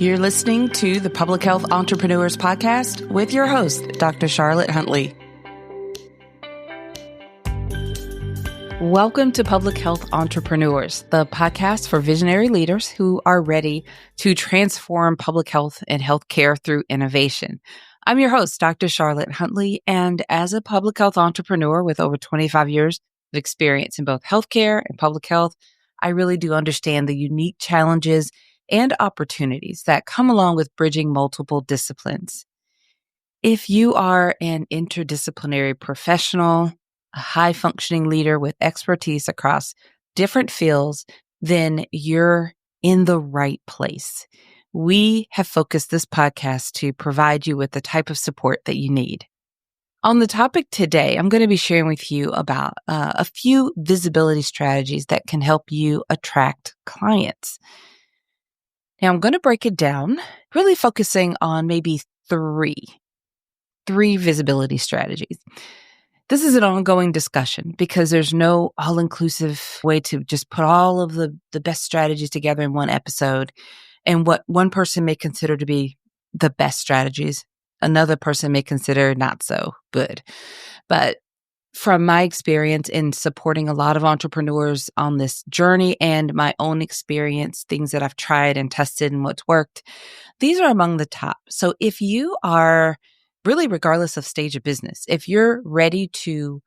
You're listening to the Public Health Entrepreneurs Podcast with your host, Dr. Charlotte Huntley. Welcome to Public Health Entrepreneurs, the podcast for visionary leaders who are ready to transform public health and healthcare through innovation. I'm your host, Dr. Charlotte Huntley, and as a public health entrepreneur with over 25 years of experience in both healthcare and public health, I really do understand the unique challenges and opportunities that come along with bridging multiple disciplines. If you are an interdisciplinary professional, a high-functioning leader with expertise across different fields, then you're in the right place. We have focused this podcast to provide you with the type of support that you need. On the topic today, I'm going to be sharing with you about a few visibility strategies that can help you attract clients. Now, I'm going to break it down, really focusing on maybe three visibility strategies. This is an ongoing discussion because there's no all-inclusive way to just put all of the best strategies together in one episode. And what one person may consider to be the best strategies, another person may consider not so good. But from my experience in supporting a lot of entrepreneurs on this journey and my own experience, things that I've tried and tested and what's worked, these are among the top. So if you are really, regardless of stage of business, if you're ready to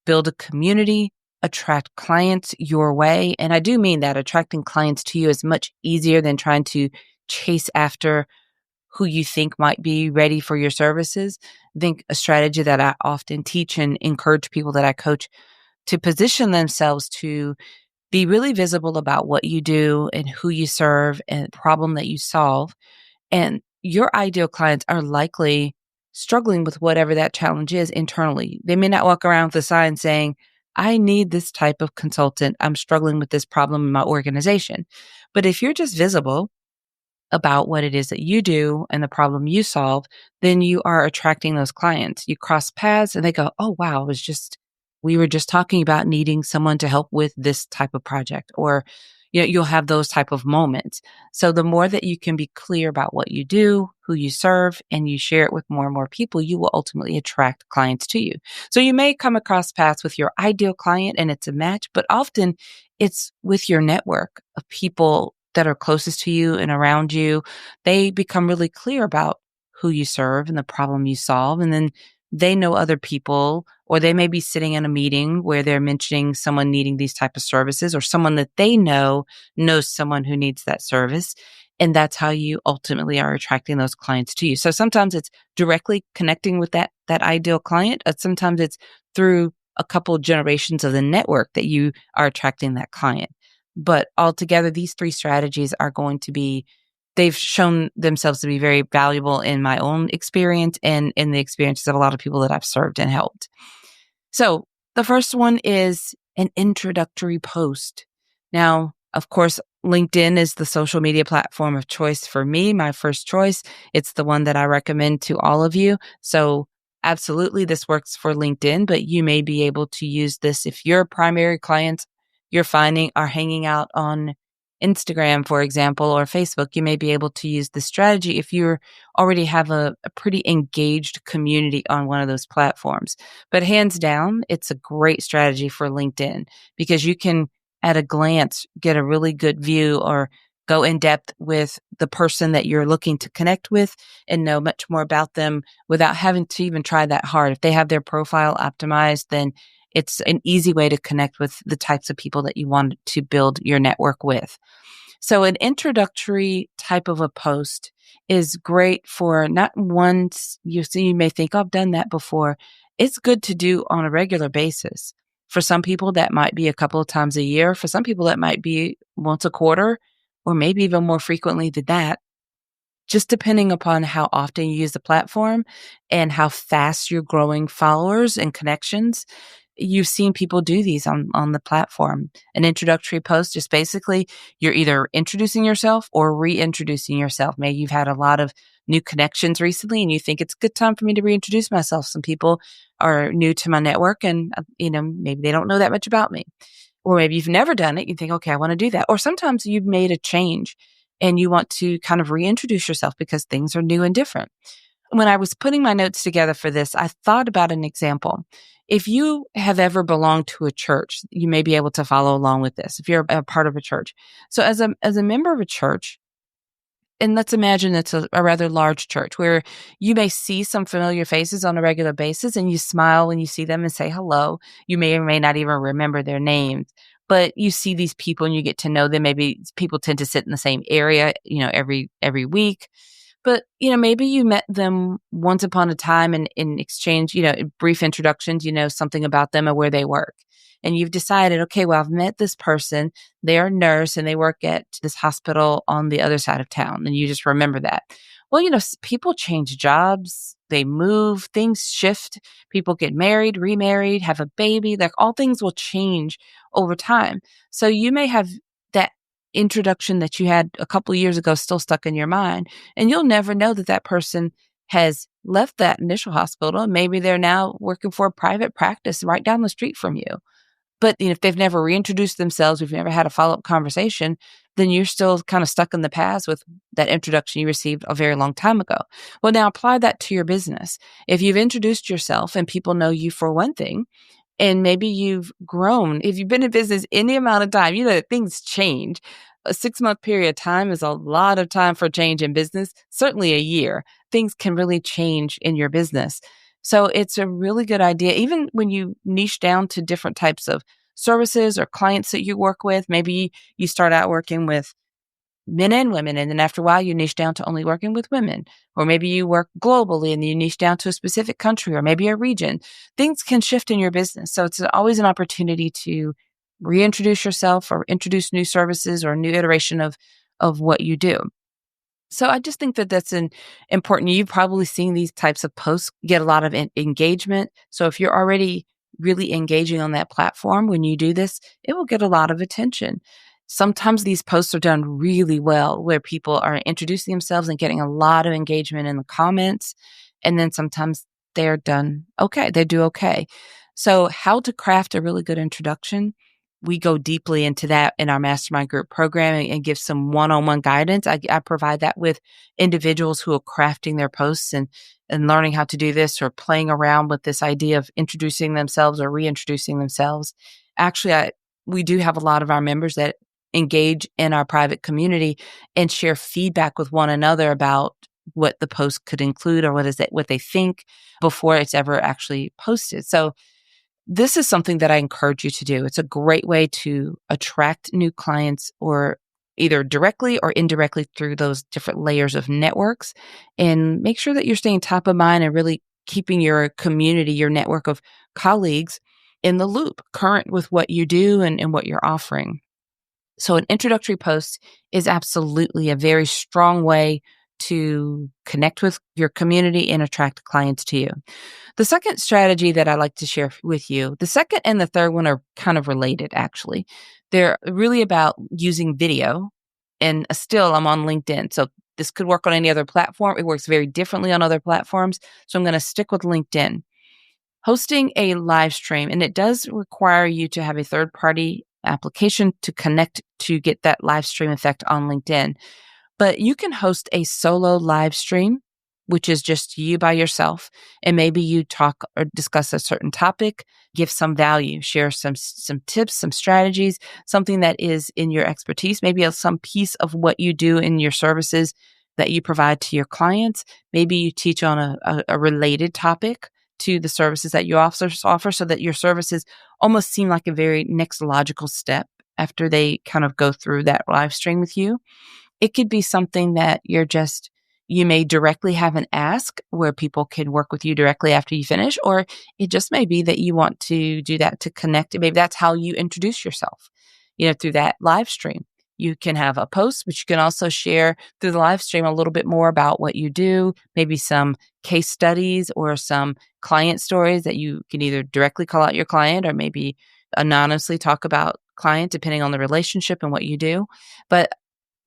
build a community, attract clients your way, and I do mean that attracting clients to you is much easier than trying to chase after who you think might be ready for your services. I think a strategy that I often teach and encourage people that I coach to position themselves to be really visible about what you do and who you serve and the problem that you solve. And your ideal clients are likely struggling with whatever that challenge is internally. They may not walk around with a sign saying, I need this type of consultant. I'm struggling with this problem in my organization. But if you're just visible about what it is that you do and the problem you solve, then you are attracting those clients. You cross paths and they go, oh, wow, we were just talking about needing someone to help with this type of project, or you'll have those type of moments. So the more that you can be clear about what you do, who you serve, and you share it with more and more people, you will ultimately attract clients to you. So you may come across paths with your ideal client and it's a match, but often it's with your network of people that are closest to you and around you. They become really clear about who you serve and the problem you solve. And then they know other people, or they may be sitting in a meeting where they're mentioning someone needing these type of services, or someone that they know knows someone who needs that service. And that's how you ultimately are attracting those clients to you. So sometimes it's directly connecting with that ideal client. Sometimes it's through a couple of generations of the network that you are attracting that client. But altogether, these three strategies are going to be, they've shown themselves to be very valuable in my own experience and in the experiences of a lot of people that I've served and helped. So the first one is an introductory post. Now, of course, LinkedIn is the social media platform of choice for me, my first choice. It's the one that I recommend to all of you. So absolutely, this works for LinkedIn, but you may be able to use this if your primary clients you're finding are hanging out on Instagram, for example, or Facebook. You may be able to use this strategy if you already have a pretty engaged community on one of those platforms. But hands down, it's a great strategy for LinkedIn because you can, at a glance, get a really good view or go in depth with the person that you're looking to connect with and know much more about them without having to even try that hard. If they have their profile optimized, then it's an easy way to connect with the types of people that you want to build your network with. So an introductory type of a post is great for not once. You may think, oh, I've done that before. It's good to do on a regular basis. For some people, that might be a couple of times a year. For some people, that might be once a quarter, or maybe even more frequently than that. Just depending upon how often you use the platform and how fast you're growing followers and connections. You've seen people do these on the platform. An introductory post, just basically you're either introducing yourself or reintroducing yourself. Maybe you've had a lot of new connections recently and you think it's a good time for me to reintroduce myself. Some people are new to my network and, maybe they don't know that much about me. Or maybe you've never done it. You think, okay, I want to do that. Or sometimes you've made a change and you want to kind of reintroduce yourself because things are new and different. When I was putting my notes together for this, I thought about an example. If you have ever belonged to a church, you may be able to follow along with this if you're a part of a church. So as a member of a church, and let's imagine it's a rather large church where you may see some familiar faces on a regular basis and you smile when you see them and say hello. You may or may not even remember their names, but you see these people and you get to know them. Maybe people tend to sit in the same area, every week. But, maybe you met them once upon a time and in exchange, brief introductions, something about them or where they work. And you've decided, okay, well, I've met this person. They're a nurse and they work at this hospital on the other side of town. And you just remember that. Well, people change jobs, they move, things shift. People get married, remarried, have a baby. Like all things will change over time. So you may have that introduction that you had a couple of years ago still stuck in your mind. And you'll never know that that person has left that initial hospital. Maybe they're now working for a private practice right down the street from you. But if they've never reintroduced themselves, we've never had a follow-up conversation, then you're still kind of stuck in the past with that introduction you received a very long time ago. Well, now apply that to your business. If you've introduced yourself and people know you for one thing, and maybe you've grown, if you've been in business any amount of time, that things change. A 6-month period of time is a lot of time for change in business, certainly a year. Things can really change in your business. So it's a really good idea, even when you niche down to different types of services or clients that you work with. Maybe you start out working with men and women, and then after a while you niche down to only working with women. Or maybe you work globally and you niche down to a specific country or maybe a region. Things can shift in your business. So it's always an opportunity to reintroduce yourself or introduce new services or a new iteration of what you do. So I just think that that's important. You've probably seen these types of posts get a lot of engagement. So if you're already really engaging on that platform, when you do this, it will get a lot of attention. Sometimes these posts are done really well, where people are introducing themselves and getting a lot of engagement in the comments. And then sometimes they're done okay. They do okay. So how to craft a really good introduction. We go deeply into that in our mastermind group program and give some one-on-one guidance. I provide that with individuals who are crafting their posts and learning how to do this or playing around with this idea of introducing themselves or reintroducing themselves. Actually, we do have a lot of our members that engage in our private community and share feedback with one another about what the post could include or what they think before it's ever actually posted. So this is something that I encourage you to do. It's a great way to attract new clients, or either directly or indirectly through those different layers of networks, and make sure that you're staying top of mind and really keeping your community, your network of colleagues in the loop, current with what you do and what you're offering. So an introductory post is absolutely a very strong way to connect with your community and attract clients to you. The second strategy that I like to share with you, the second and the third one are kind of related, actually. They're really about using video. And still, I'm on LinkedIn. So this could work on any other platform. It works very differently on other platforms. So I'm going to stick with LinkedIn. Hosting a live stream, and it does require you to have a third-party application to connect to get that live stream effect on LinkedIn. But you can host a solo live stream, which is just you by yourself. And maybe you talk or discuss a certain topic, give some value, share some tips, some strategies, something that is in your expertise, maybe some piece of what you do in your services that you provide to your clients. Maybe you teach on a related topic to the services that you offer so that your services almost seem like a very next logical step after they kind of go through that live stream with you. It could be something that you may directly have an ask where people can work with you directly after you finish, or it just may be that you want to do that to connect. Maybe that's how you introduce yourself, through that live stream. You can have a post, but you can also share through the live stream a little bit more about what you do, maybe some case studies or some client stories that you can either directly call out your client or maybe anonymously talk about client, depending on the relationship and what you do. But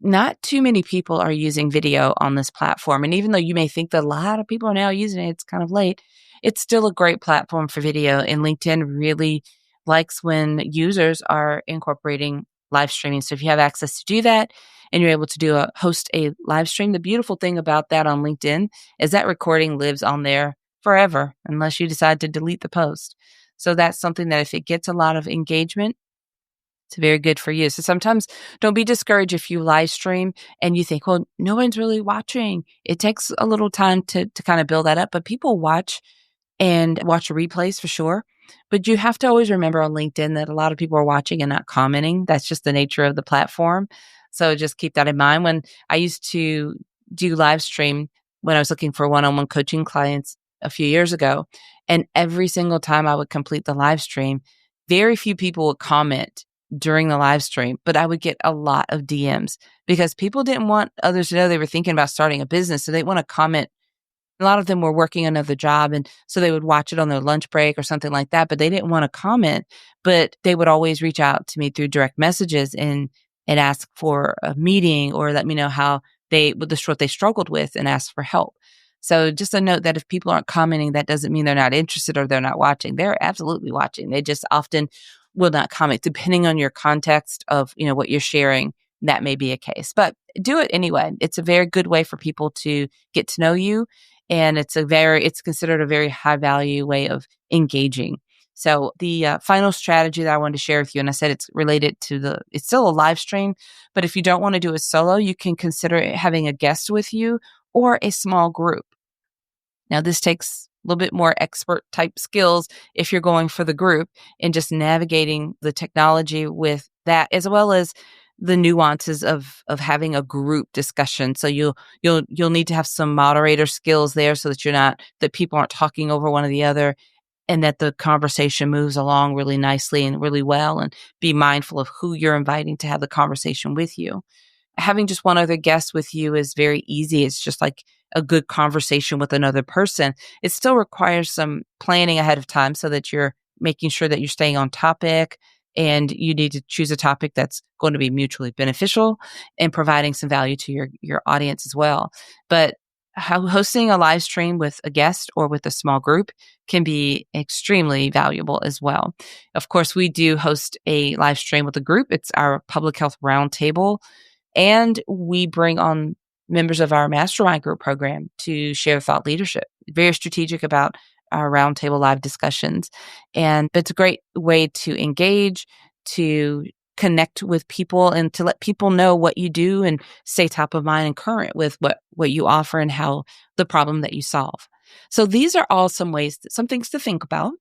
not too many people are using video on this platform. And even though you may think that a lot of people are now using it, it's kind of late, it's still a great platform for video. And LinkedIn really likes when users are incorporating live streaming. So if you have access to do that and you're able to host a live stream, the beautiful thing about that on LinkedIn is that recording lives on there forever unless you decide to delete the post. So that's something that if it gets a lot of engagement, it's very good for you. So sometimes don't be discouraged if you live stream and you think, well, no one's really watching. It takes a little time to kind of build that up, but people watch and watch replays for sure. But you have to always remember on LinkedIn that a lot of people are watching and not commenting. That's just the nature of the platform. So just keep that in mind. When I used to do live stream when I was looking for one-on-one coaching clients a few years ago, and every single time I would complete the live stream, very few people would comment during the live stream, but I would get a lot of DMs because people didn't want others to know they were thinking about starting a business. So they want to comment. A lot of them were working another job, and so they would watch it on their lunch break or something like that, but they didn't want to comment, but they would always reach out to me through direct messages and ask for a meeting or let me know how what they struggled with and ask for help. So just a note that if people aren't commenting, that doesn't mean they're not interested or they're not watching. They're absolutely watching. They just often will not comment depending on your context of, what you're sharing. That may be a case, but do it anyway. It's a very good way for people to get to know you. And it's considered a very high value way of engaging. So the final strategy that I wanted to share with you, and I said it's related to it's still a live stream, but if you don't want to do it solo, you can consider having a guest with you or a small group. Now, this takes a little bit more expert type skills if you're going for the group and just navigating the technology with that, as well as the nuances of having a group discussion. So you'll need to have some moderator skills there so that people aren't talking over one or the other, and that the conversation moves along really nicely and really well, and be mindful of who you're inviting to have the conversation with you. Having just one other guest with you is very easy. It's just like a good conversation with another person. It still requires some planning ahead of time so that you're making sure that you're staying on topic, and you need to choose a topic that's going to be mutually beneficial and providing some value to your audience as well. But hosting a live stream with a guest or with a small group can be extremely valuable as well. Of course, we do host a live stream with a group. It's our public health roundtable. And we bring on members of our mastermind group program to share thought leadership. Very strategic about our roundtable live discussions. And it's a great way to engage, to connect with people, and to let people know what you do and stay top of mind and current with what you offer and how the problem that you solve. So these are all some things to think about.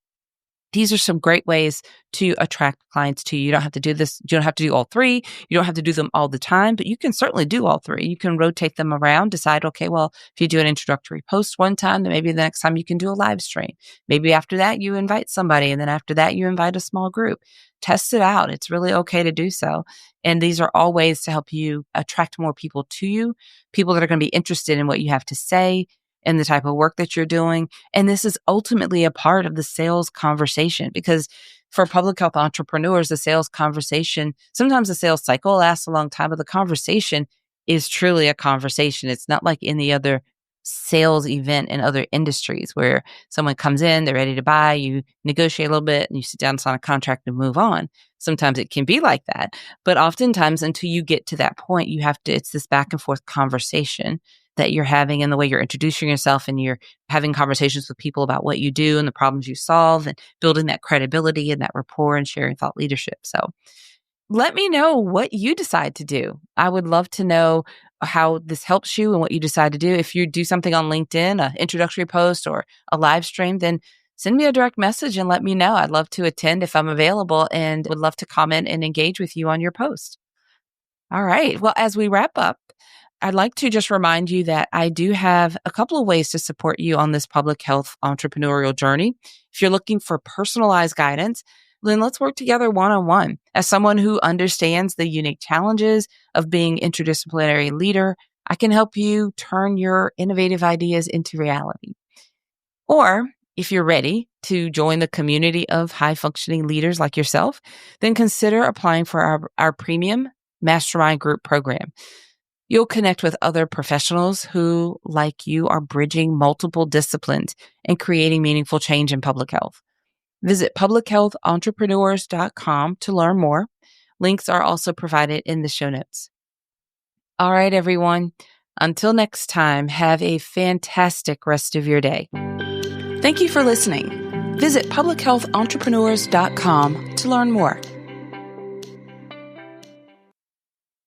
These are some great ways to attract clients to you. You don't have to do this. You don't have to do all three. You don't have to do them all the time, but you can certainly do all three. You can rotate them around, decide, okay, well, if you do an introductory post one time, then maybe the next time you can do a live stream. Maybe after that, you invite somebody, and then after that, you invite a small group. Test it out. It's really okay to do so. And these are all ways to help you attract more people to you, people that are going to be interested in what you have to say and the type of work that you're doing. And this is ultimately a part of the sales conversation, because for public health entrepreneurs, the sales conversation, sometimes the sales cycle lasts a long time, but the conversation is truly a conversation. It's not like any other sales event in other industries where someone comes in, they're ready to buy, you negotiate a little bit and you sit down, sign a contract and move on. Sometimes it can be like that, but oftentimes until you get to that point, it's this back and forth conversation that you're having, and the way you're introducing yourself, and you're having conversations with people about what you do and the problems you solve, and building that credibility and that rapport and sharing thought leadership. So let me know what you decide to do. I would love to know how this helps you and what you decide to do. If you do something on LinkedIn, an introductory post or a live stream, then send me a direct message and let me know. I'd love to attend if I'm available, and would love to comment and engage with you on your post. All right. Well, as we wrap up, I'd like to just remind you that I do have a couple of ways to support you on this public health entrepreneurial journey. If you're looking for personalized guidance, then let's work together one-on-one. As someone who understands the unique challenges of being interdisciplinary leader, I can help you turn your innovative ideas into reality. Or if you're ready to join the community of high-functioning leaders like yourself, then consider applying for our premium mastermind group program. You'll connect with other professionals who, like you, are bridging multiple disciplines and creating meaningful change in public health. Visit publichealthentrepreneurs.com to learn more, Links are also provided in the show notes. All right, everyone. Until next time, have a fantastic rest of your day. Thank you for listening. Visit publichealthentrepreneurs.com to learn more.